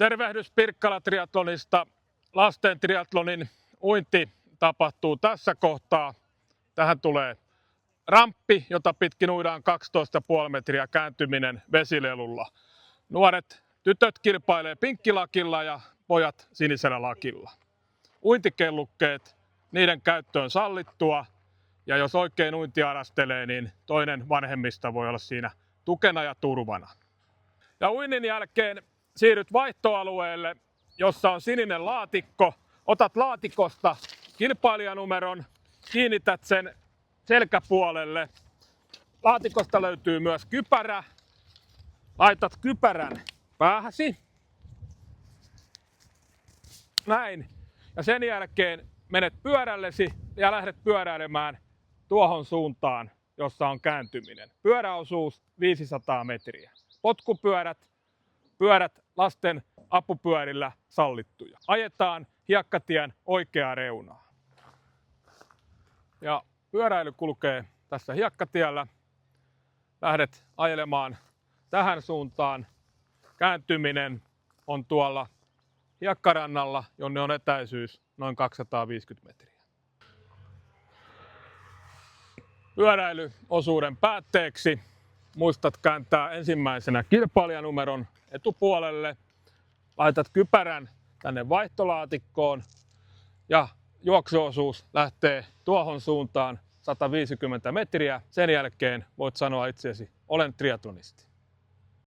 Tervehdys Pirkkala triathlonista. Lasten triathlonin uinti tapahtuu tässä kohtaa. Tähän tulee ramppi, jota pitkin uidaan 12,5 metriä kääntyminen vesilelulla. Nuoret tytöt kilpailee pinkkilakilla ja pojat sinisellä lakilla. Uintikellukkeet, niiden käyttö on sallittua. Ja jos oikein uinti arastelee, niin toinen vanhemmista voi olla siinä tukena ja turvana. Ja uinnin jälkeen siirryt vaihtoalueelle, jossa on sininen laatikko. Otat laatikosta kilpailijanumeron, kiinnität sen selkäpuolelle. Laatikosta löytyy myös kypärä. Laitat kypärän päähäsi. Näin. Ja sen jälkeen menet pyörällesi ja lähdet pyöräilemään tuohon suuntaan, jossa on kääntyminen. Pyöräosuus 500 metriä. Potkupyörät lasten apupyörillä sallittuja. Ajetaan hiekkatien oikeaa reunaa. Ja pyöräily kulkee tässä hiekkatiellä. Lähdet ajelemaan tähän suuntaan. Kääntyminen on tuolla hiekkarannalla, jonne on etäisyys noin 250 metriä. Pyöräilyosuuden päätteeksi muistat kääntää ensimmäisenä kilpailijanumeron etupuolelle. Laitat kypärän tänne vaihtolaatikkoon ja juoksuosuus lähtee tuohon suuntaan 150 metriä. Sen jälkeen voit sanoa itseesi, olen triathlonisti.